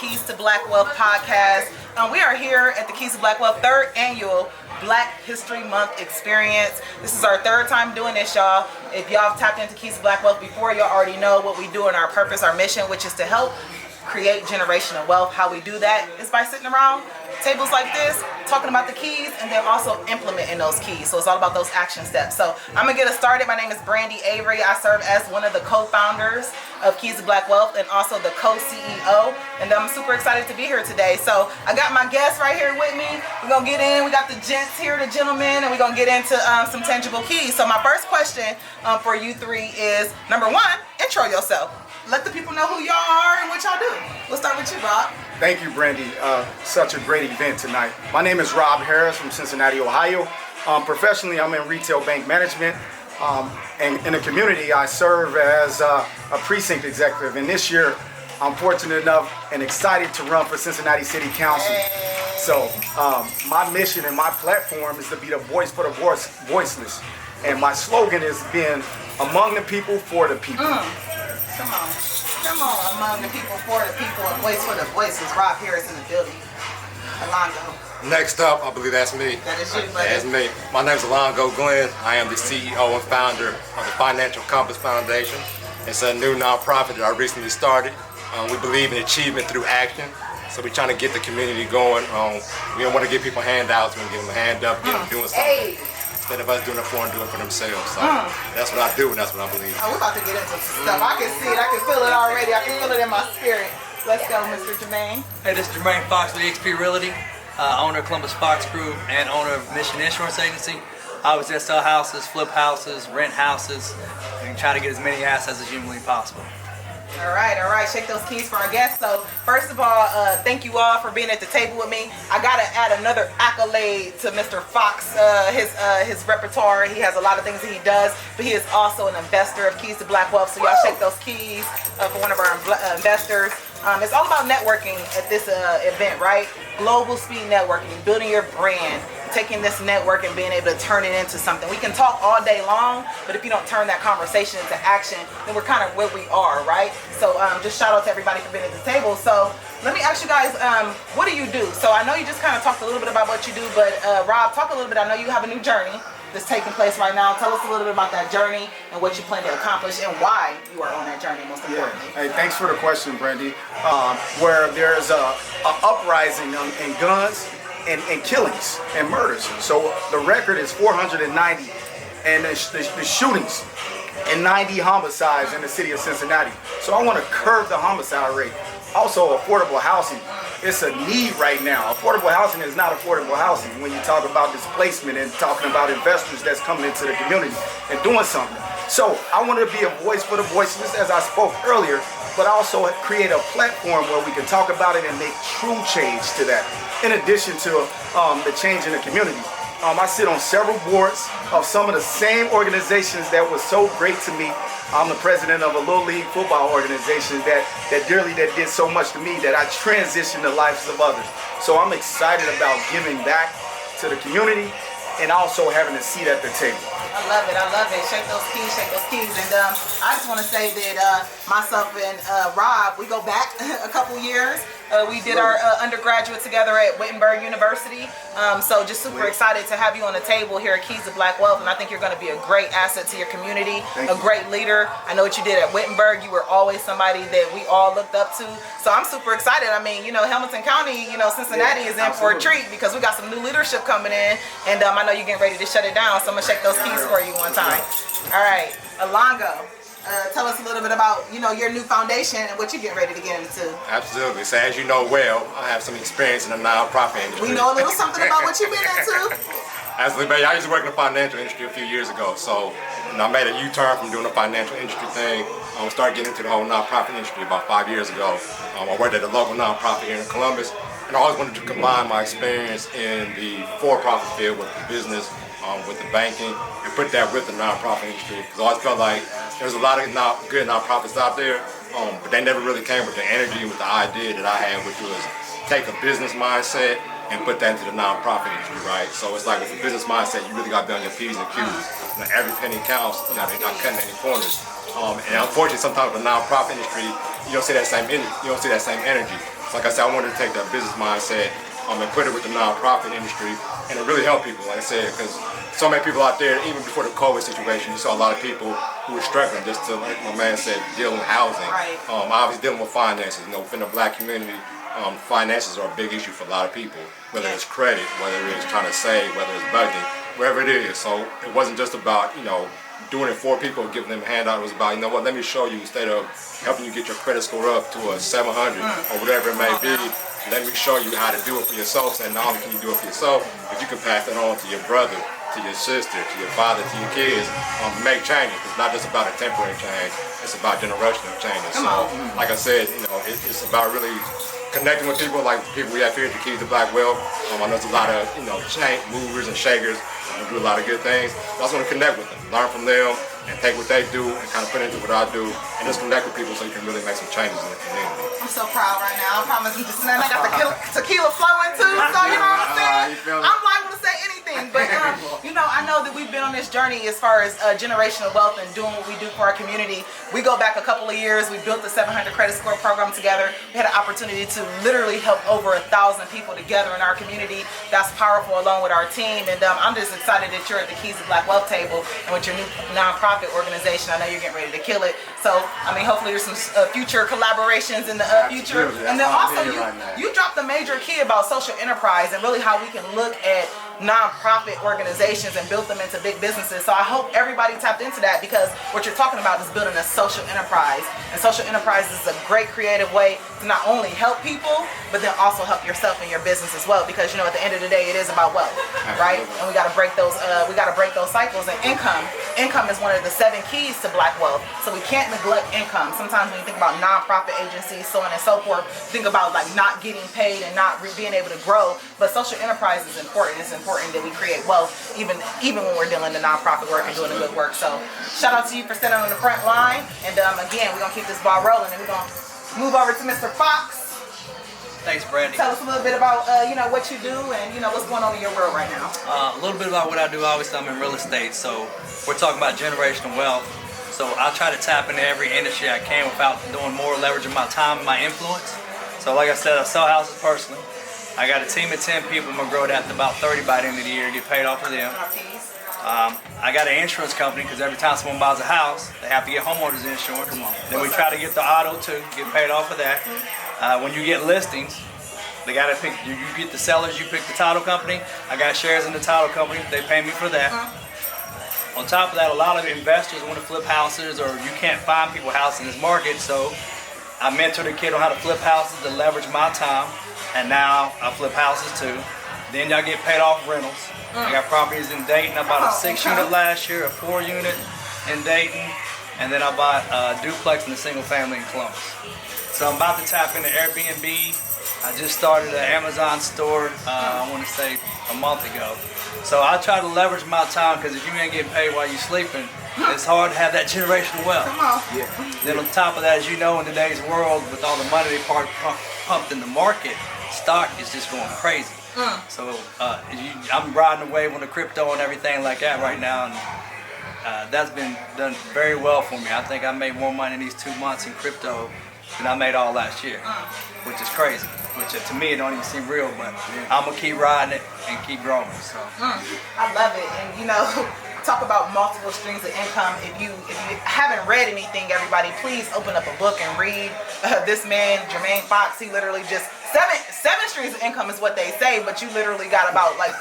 Keys to Black Wealth podcast. We are here at the Keys to Black Wealth 3rd annual Black History Month experience. This is our 3rd time doing this, y'all. If y'all have tapped into Keys to Black Wealth before, y'all already know what we do and our purpose, our mission, which is to help create generational wealth. How we do that is by sitting around tables like this, talking about the keys, and then also implementing those keys. So it's all about those action steps. So I'm gonna get us started. My name is Brandy Avery. I serve as one of the co-founders of Keys to Black Wealth and also the co-CEO. And I'm super excited to be here today. So I got my guests right here with me. We're gonna get in. We got the gents here, the gentlemen, and we're gonna get into some tangible keys. So my first question for you three is, number one, intro yourself. Let the people know who y'all are and what y'all do. We'll start with you, Rob. Thank you, Brandy. Such a great event tonight. My name is Rob Harris from Cincinnati, Ohio. Professionally, I'm in retail bank management. And in the community, I serve as a precinct executive. And this year, I'm fortunate enough and excited to run for Cincinnati City Council. Hey. So my mission and my platform is to be the voice for the voiceless. And my slogan is being among the people, for the people. Come on, among the people, for the people, and voice for the voices. Rob Harris in the building. Elango. Next up, I believe that's me. That is you, buddy. That's me. My name is Elango Glenn. I am the CEO and founder of the Financial Compass Foundation. It's a new nonprofit that I recently started. We believe in achievement through action. So we're trying to get the community going. We don't want to give people handouts. We want to give them a hand up, get them doing something. Hey. Instead of us doing it for them, doing it for themselves. So that's what I do and that's what I believe. Oh, we're about to get into some stuff. I can see it. I can feel it already. I can feel it in my spirit. Let's go, Mr. Jermaine. Hey, this is Jermaine Fox with eXp Realty, owner of Columbus Fox Group and owner of Mission Insurance Agency. I was just sell houses, flip houses, rent houses, and try to get as many assets as humanly possible. All right. Shake those keys for our guests. So, first of all, thank you all for being at the table with me. I gotta add another accolade to Mr. Fox, his repertoire. He has a lot of things that he does, but he is also an investor of Keys to Black Wealth. So y'all shake those keys for one of our investors. It's all about networking at this event, right? Global speed networking, building your brand, taking this network and being able to turn it into something. We can talk all day long, but if you don't turn that conversation into action, then we're kind of where we are, right? So just shout out to everybody for being at the table. So let me ask you guys, what do you do? So I know you just kind of talked a little bit about what you do, but Rob, talk a little bit. I know you have a new journey that's taking place right now. Tell us a little bit about that journey and what you plan to accomplish and why you are on that journey, most importantly. Hey, thanks for the question, Brandy. Where there's a uprising in guns and killings and murders. So the record is 490, and the shootings and 90 homicides in the city of Cincinnati. So I want to curb the homicide rate. Also, affordable housing. It's a need right now. Affordable housing is not affordable housing when you talk about displacement and talking about investors that's coming into the community and doing something. So I want to be a voice for the voiceless, as I spoke earlier, but also create a platform where we can talk about it and make true change to that, in addition to the change in the community. I sit on several boards of some of the same organizations that was so great to me. I'm the president of a Little League football organization that did so much to me that I transitioned the lives of others. So I'm excited about giving back to the community and also having a seat at the table. I love it. Shake those keys. And I just want to say that myself and Rob, we go back a couple years. We did our undergraduate together at Wittenberg University. So just super excited to have you on the table here at Keys to Black Wealth. And I think you're going to be a great asset to your community, a great leader. I know what you did at Wittenberg. You were always somebody that we all looked up to. So I'm super excited. I mean, Hamilton County, Cincinnati is in for a treat because we got some new leadership coming in. And I know you're getting ready to shut it down. So I'm going to shake those keys for you one time. All right, Elango. Tell us a little bit about, your new foundation and what you're getting ready to get into. Absolutely. So as you know well, I have some experience in the nonprofit industry. We know a little something about what you've been into. Absolutely, baby. I used to work in the financial industry a few years ago. So I made a U-turn from doing the financial industry thing. I started getting into the whole nonprofit industry about 5 years ago. I worked at a local nonprofit here in Columbus. And I always wanted to combine my experience in the for-profit field with the business, with the banking, and put that with the nonprofit industry. Because I always felt like there's a lot of good nonprofits out there, but they never really came with the energy, with the idea that I had, which was take a business mindset and put that into the nonprofit industry, right? So it's like with a business mindset, you really got to be on your P's and Q's. Every penny counts. They're not cutting any corners. And unfortunately, sometimes with the nonprofit industry, you don't see that same energy. So like I said, I wanted to take that business mindset and put it with the nonprofit industry, and it really helped people, like I said, because so many people out there, even before the COVID situation, you saw a lot of people who were struggling just to, like my man said, dealing with housing, Right. Obviously dealing with finances. You know, within the black community, finances are a big issue for a lot of people, whether it's credit, whether it's trying to save, whether it's budgeting, wherever it is. So it wasn't just about, you know, doing it for people, giving them a handout. It was about, you know what, let me show you, instead of helping you get your credit score up to a 700 or whatever it may be, let me show you how to do it for yourself. And not only can you do it for yourself, but you can pass that on to your brother, to your sister, to your father, to your kids, make changes. It's not just about a temporary change, it's about generational changes. So, like I said, you know, it's about really connecting with people, like people we have here at the Keys to Black Wealth. I know there's a lot of, you know, movers and shakers who do a lot of good things. I just want to connect with them, learn from them, and take what they do and kind of put into what I do, and just connect with people so you can really make some changes in the community. I'm so proud right now. I promise you, and I got the tequila flowing too, so you know what I'm saying? I'm liable to say anything, but you know, I know that we've been on this journey as far as generational wealth and doing what we do for our community. We go back a couple of years. We built the 700 credit score program together. We had an opportunity to literally help over 1,000 people together in our community. That's powerful, along with our team, and I'm just excited that you're at the Keys to Black Wealth table and with your new nonprofit organization. I know you're getting ready to kill it. So, I mean, hopefully there's some future collaborations in the future. And then also, you dropped a major key about social enterprise and really how we can look at nonprofit organizations and build them into big businesses. So I hope everybody tapped into that, because what you're talking about is building a social enterprise. And social enterprise is a great creative way to not only help people, but then also help yourself and your business as well. Because, you know, at the end of the day, it is about wealth, right? And we got to break those cycles. And income is one of the 7 keys to black wealth. So we can't neglect income. Sometimes when you think about nonprofit agencies, so on and so forth, think about like not getting paid and not being able to grow. But social enterprise is important. It's important that we create wealth even when we're doing the nonprofit work and doing the good work. So shout out to you for standing on the front line. And again, we're gonna keep this ball rolling, and we're gonna move over to Mr. Fox. Thanks, Brandy. Tell us a little bit about you know, what you do and you know what's going on in your world right now. A little bit about what I do. Obviously, I'm in real estate, so we're talking about generational wealth. So I try to tap into every industry I can without doing more, leveraging my time and my influence. So like I said, I sell houses personally. I got a team of 10 people. I'm gonna grow that to about 30 by the end of the year, get paid off of them. I got an insurance company, because every time someone buys a house, they have to get homeowners insurance. Then we try to get the auto too, get paid off of that. When you get listings, they gotta pick. You get the sellers, you pick the title company. I got shares in the title company. They pay me for that. On top of that, a lot of investors want to flip houses, or you can't find people houses in this market. So I mentored a kid on how to flip houses to leverage my time. And now I flip houses too. Then y'all get paid off rentals. I got properties in Dayton. I bought a 6-unit last year, a 4-unit in Dayton, and then I bought a duplex and a single family in Columbus. So I'm about to tap into Airbnb. I just started an Amazon store, I want to say a month ago. So I try to leverage my time, because if you ain't getting paid while you're sleeping, it's hard to have that generational wealth. Then on top of that, as you know, in today's world, with all the money they pumped in the market, stock is just going crazy. So I'm riding the wave on the crypto and everything like that right now, and that's been done very well for me. I think I made more money in these 2 months in crypto than I made all last year, which is crazy. Which to me, it don't even seem real, but I'm gonna keep riding it and keep growing. So I love it, and you know, talk about multiple streams of income. If you haven't read anything, everybody, please open up a book and read this man, Jermaine Fox. He literally just seven streams of income is what they say, but you literally got about like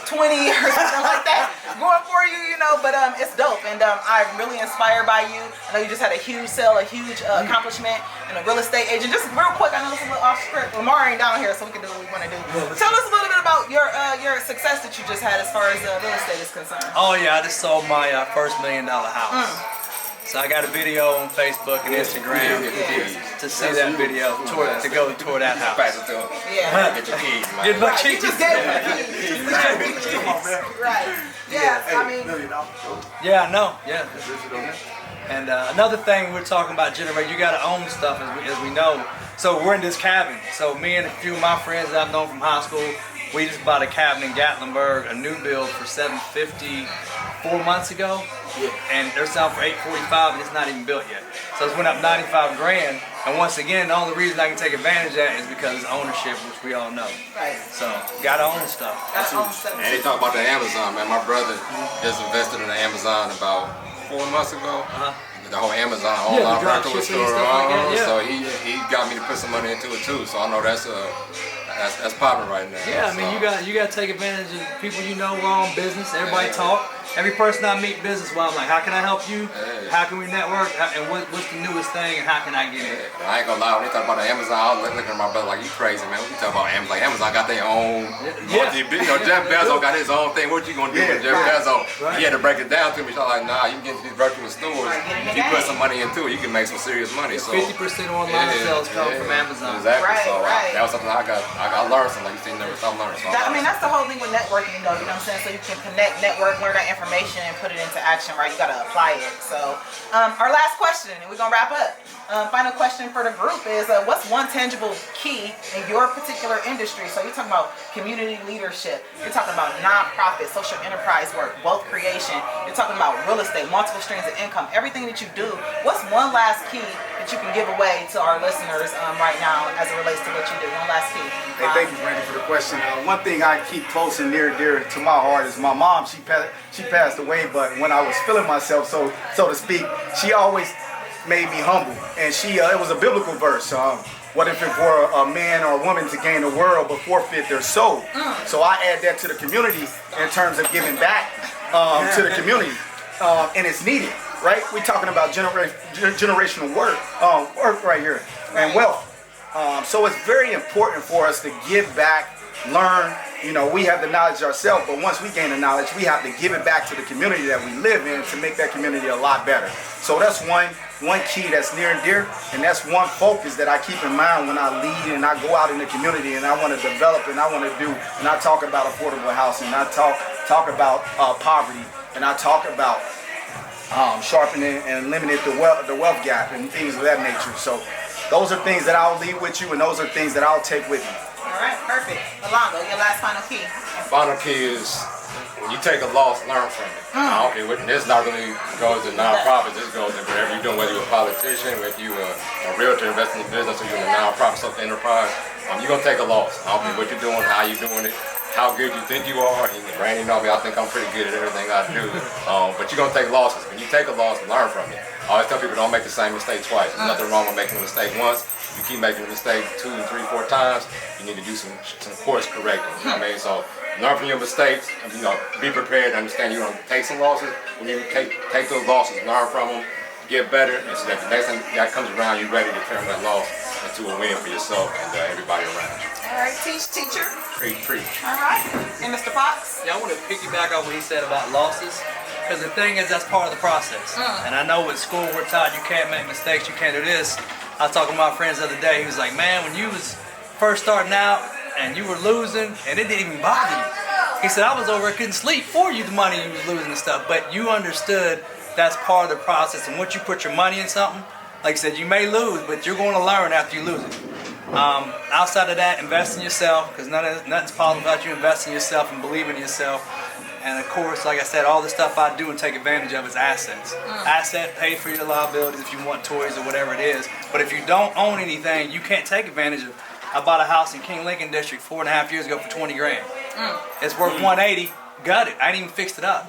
20 or something like that going for you, you know. But it's dope, and I'm really inspired by you. I know you just had a huge sale, a huge accomplishment, and a real estate agent. Just real quick, I know it's a little off script. Lamar ain't down here, so we can do what we want to do. Tell us a little bit about your success that you just had as far as real estate is concerned. Oh yeah, I just sold my first $1 million house. So I got a video on Facebook and Instagram to see that video, to go toward that house. Pass it to him. Yeah. Get your keys, man. Get my Right, keys. you just gave him the keys. Right. Yeah, I mean. Yeah, I know. Yeah. And another thing we're talking about, generate. You got to own stuff, as we know. So we're in this cabin. So me and a few of my friends that I've known from high school, we just bought a cabin in Gatlinburg, a new build for $750 4 months ago, and they're selling for $845, and it's not even built yet. So it's went up 95 grand. And once again, the only reason I can take advantage of that is because it's ownership, which we all know. Right. So, gotta own stuff. Gotta own stuff. And they talk about the Amazon, man. My brother just invested in the Amazon about 4 months ago. The whole Amazon online rental store. So he got me to put some money into it too. So I know that's popping right now. Yeah, I mean you got to take advantage of people you know. We're all in business. Everybody talk. Every person I meet business wise, I'm like, how can I help you? How can we network? And what's the newest thing? And how can I get it? I ain't gonna lie, when they talk about the Amazon, I was looking at my brother like, you crazy, man. When you talk about Amazon, like Amazon got their own Jeff Bezos got his own thing. What you gonna do with Jeff Bezos? He had to break it down to me. So I'm like, nah, you can get to these virtual stores. If you put some money into it, you can make some serious money. So 50% online sales come from Amazon. Exactly. So that was something I learned something. Like you say, never stop learning. So I mean, that's the whole thing with networking, though. You know what I'm saying? So you can connect, network, learn that information, and put it into action, right? You gotta apply it. So, our last question, and we're gonna wrap up. Final question for the group is, what's one tangible key in your particular industry? So you're talking about community leadership. You're talking about nonprofit, social enterprise work, wealth creation. You're talking about real estate, multiple streams of income, everything that you do. What's one last key that you can give away to our listeners right now as it relates to what you do? One last key. Hey, thank you, Brandy, for the question. One thing I keep close and near to my heart is my mom. She passed away, but when I was feeling myself, so to speak, she always made me humble. And it was a biblical verse. What if it were a man or a woman to gain the world but forfeit their soul? So I add that to the community in terms of giving back to the community. And it's needed, right? We're talking about generational work right here, and wealth. So it's very important for us to give back, learn. You know, we have the knowledge ourselves, but once we gain the knowledge, we have to give it back to the community that we live in to make that community a lot better. So that's one key that's near and dear, and that's one focus that I keep in mind when I lead and I go out in the community and I want to develop and I want to do, and I talk about affordable housing, and I talk about poverty, and I talk about sharpening and eliminating the wealth gap and things of that nature. So those are things that I'll leave with you, and those are things that I'll take with me. All right, perfect. Elango, your last final key. Final key is when you take a loss, learn from it. I don't care what, this not really goes to nonprofits, this goes to whatever you're doing, whether you're a politician, whether you're a realtor investing in business, or you're in a nonprofit, social enterprise, you're gonna take a loss. I don't care what you're doing, how you're doing it, how good you think you are. Randy know me, I think I'm pretty good at everything I do. But you're gonna take losses. When you take a loss, learn from it. I always tell people don't make the same mistake twice. There's nothing wrong with making a mistake once. If you keep making a mistake 2, 3, 4 times, you need to do some course correcting. You know what I mean? So learn from your mistakes. Be prepared. Understand you're gonna take some losses. When you take those losses, learn from them, get better, and so that the next time that comes around, you're ready to turn that loss into a win for yourself and everybody around you. All right, teacher. Preach. All right, and Mr. Fox. Yeah, I want to piggyback on what he said about losses, because the thing is, that's part of the process. And I know with school we're taught you can't make mistakes, you can't do this. I was talking to my friends the other day. He was like, man, when you was first starting out and you were losing and it didn't even bother you. He said, I was over here, couldn't sleep for you, the money you was losing and stuff. But you understood that's part of the process. And once you put your money in something, like I said, you may lose, but you're going to learn after you lose it. Outside of that, invest in yourself, because nothing's possible without you investing in yourself and believing in yourself. And of course, like I said, all the stuff I do and take advantage of is assets. Asset, pay for your liabilities if you want toys or whatever it is. But if you don't own anything, you can't take advantage of. I bought a house in King Lincoln District 4.5 years ago for 20 grand. It's worth 180, got it. I ain't even fixed it up.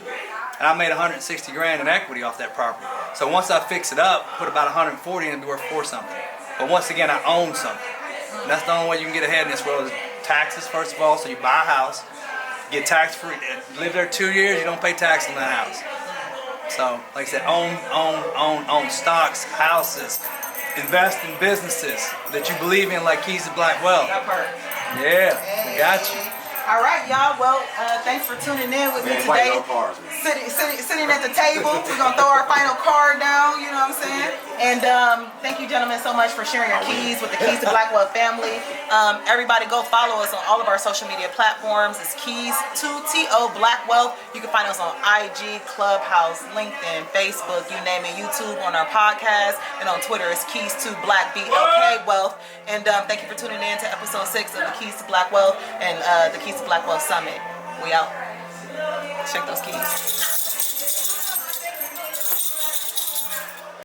And I made 160 grand in equity off that property. So once I fix it up, put about 140 and it'll be worth 4 something. But once again, I own something. And that's the only way you can get ahead in this world is taxes, first of all. So you buy a house, get tax free, live there 2 years, you don't pay tax on that house. So, like I said, own stocks, houses, invest in businesses that you believe in, like Keys to Black Wealth. That part. Yeah, we got you. All right, y'all. Well, thanks for tuning in with me today. Sitting at the table. We're going to throw our final card down, you know what I'm saying? And thank you, gentlemen, so much for sharing your keys with the Keys to Black Wealth family. Everybody go follow us on all of our social media platforms. It's Keys2TO Black Wealth. You can find us on IG, Clubhouse, LinkedIn, Facebook, you name it, YouTube, on our podcast. And on Twitter, it's Keys2Black BLK Wealth. And thank you for tuning in to episode 6 of the Keys to Black Wealth and the Keys to Black Wealth Summit. We out. Check those keys.